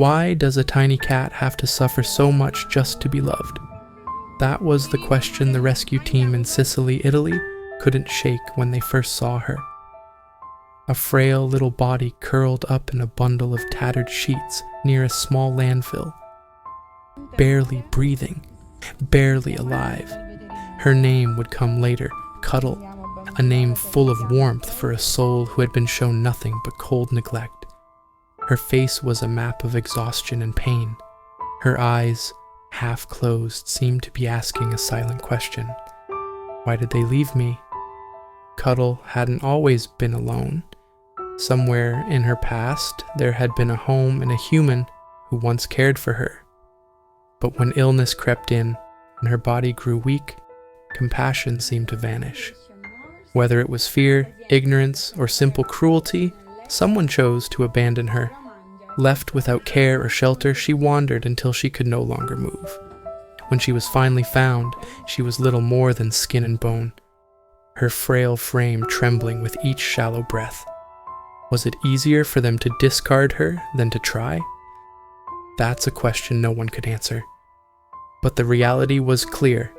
Why does a tiny cat have to suffer so much just to be loved? That was the question the rescue team in Sicily, Italy couldn't shake when they first saw her. A frail little body curled up in a bundle of tattered sheets near a small landfill. Barely breathing, barely alive. Her name would come later, Cuddle, a name full of warmth for a soul who had been shown nothing but cold neglect. Her face was a map of exhaustion and pain. Her eyes, half closed, seemed to be asking a silent question. Why did they leave me? Cuddle hadn't always been alone. Somewhere in her past, there had been a home and a human who once cared for her. But when illness crept in and her body grew weak, compassion seemed to vanish. Whether it was fear, ignorance, or simple cruelty, someone chose to abandon her. Left without care or shelter, she wandered until she could no longer move. When she was finally found, she was little more than skin and bone, her frail frame trembling with each shallow breath. Was it easier for them to discard her than to try? That's a question no one could answer. But the reality was clear.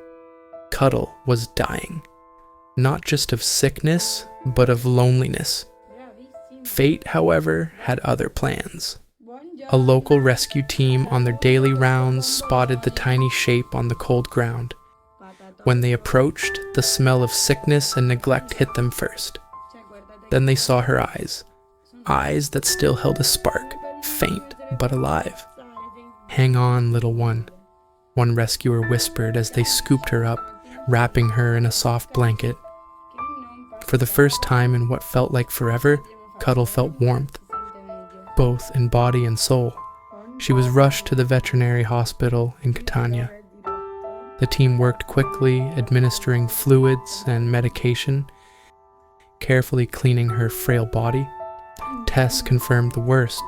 Cuddle was dying. Not just of sickness, but of loneliness. Fate, however, had other plans. A local rescue team on their daily rounds spotted the tiny shape on the cold ground. When they approached, the smell of sickness and neglect hit them first. Then they saw her eyes. Eyes that still held a spark, faint but alive. "Hang on, little one," one rescuer whispered as they scooped her up, wrapping her in a soft blanket. For the first time in what felt like forever, Cuddle felt warmth, both in body and soul. She was rushed to the veterinary hospital in Catania. The team worked quickly, administering fluids and medication, carefully cleaning her frail body. Tests confirmed the worst.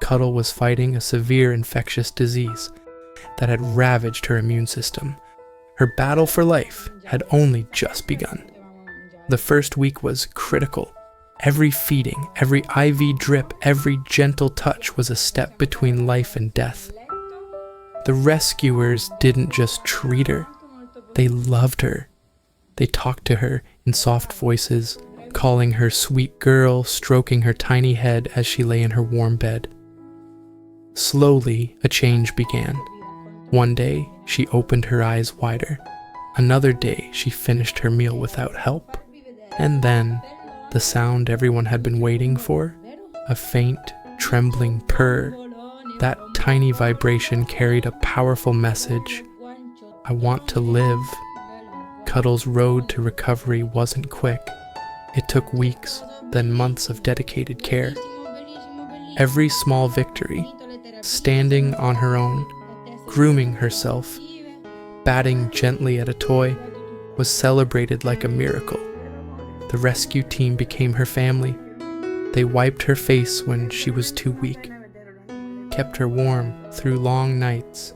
Cuddle was fighting a severe infectious disease that had ravaged her immune system. Her battle for life had only just begun. The first week was critical. Every feeding, every IV drip, every gentle touch was a step between life and death. The rescuers didn't just treat her, they loved her. They talked to her in soft voices, calling her sweet girl, stroking her tiny head as she lay in her warm bed. Slowly, a change began. One day, she opened her eyes wider. Another day, she finished her meal without help. And then, the sound everyone had been waiting for, a faint, trembling purr. That tiny vibration carried a powerful message. I want to live. Cuddle's road to recovery wasn't quick. It took weeks, then months of dedicated care. Every small victory, standing on her own, grooming herself, batting gently at a toy, was celebrated like a miracle. The rescue team became her family. They wiped her face when she was too weak, kept her warm through long nights,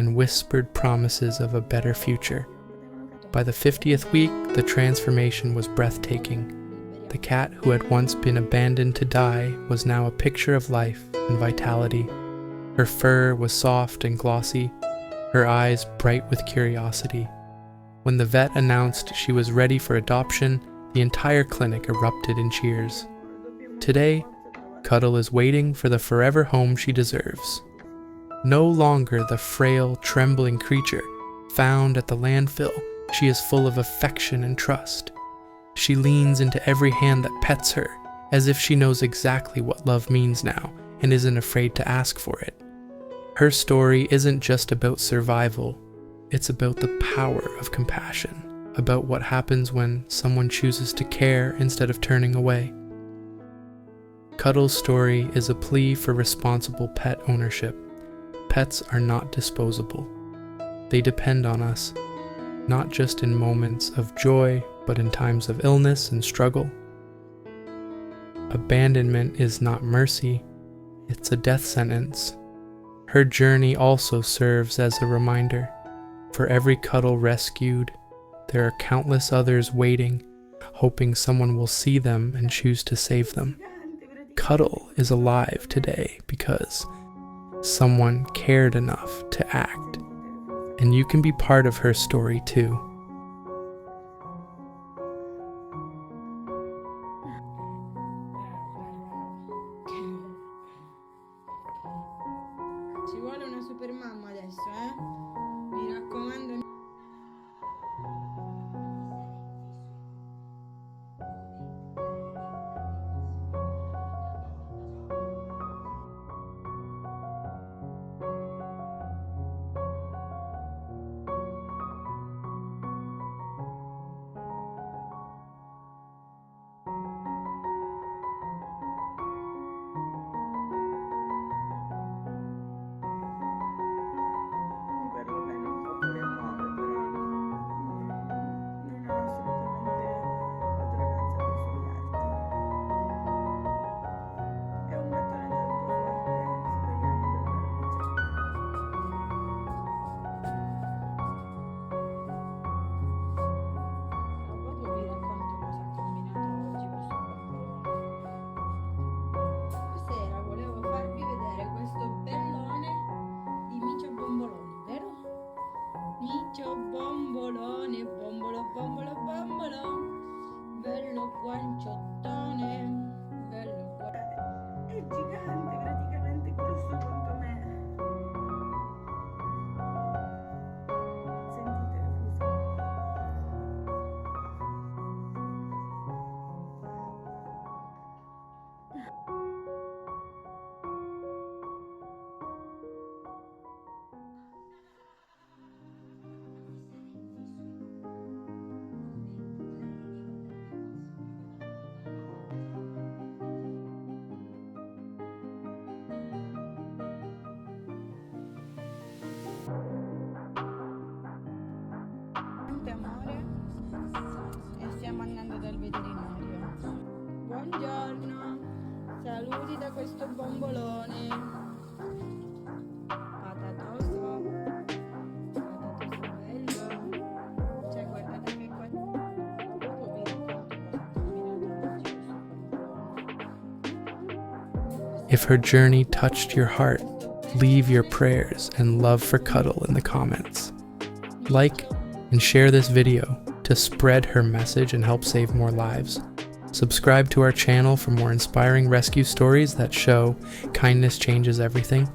and whispered promises of a better future. By the 50th week, the transformation was breathtaking. The cat who had once been abandoned to die was now a picture of life and vitality. Her fur was soft and glossy, her eyes bright with curiosity. When the vet announced she was ready for adoption, the entire clinic erupted in cheers. Today, Cuddle is waiting for the forever home she deserves. No longer the frail, trembling creature found at the landfill, she is full of affection and trust. She leans into every hand that pets her, as if she knows exactly what love means now and isn't afraid to ask for it. Her story isn't just about survival, it's about the power of compassion, about what happens when someone chooses to care instead of turning away. Cuddle's story is a plea for responsible pet ownership. Pets are not disposable. They depend on us, not just in moments of joy, but in times of illness and struggle. Abandonment is not mercy, it's a death sentence. Her journey also serves as a reminder. For every Cuddle rescued, there are countless others waiting, hoping someone will see them and choose to save them. Cuddle is alive today because someone cared enough to act, and you can be part of her story too. Ci vuole una super mamma adesso, mi raccomando. Bombolone, bombolo, bombolo, bombolo, bello guanciottone, bello guanciottone. È gigante, praticamente grosso quanto me. Sentite le fusa. Amore, e stiamo andando dal veterinario. Buongiorno, saluti da questo bombolone patatoso bello, cioè guardate che qua dopo vi racconto cosa ha combinato oggi questo bombolone. If her journey touched your heart, leave your prayers and love for Cuddle in the comments. Like and share this video to spread her message and help save more lives. Subscribe to our channel for more inspiring rescue stories that show kindness changes everything.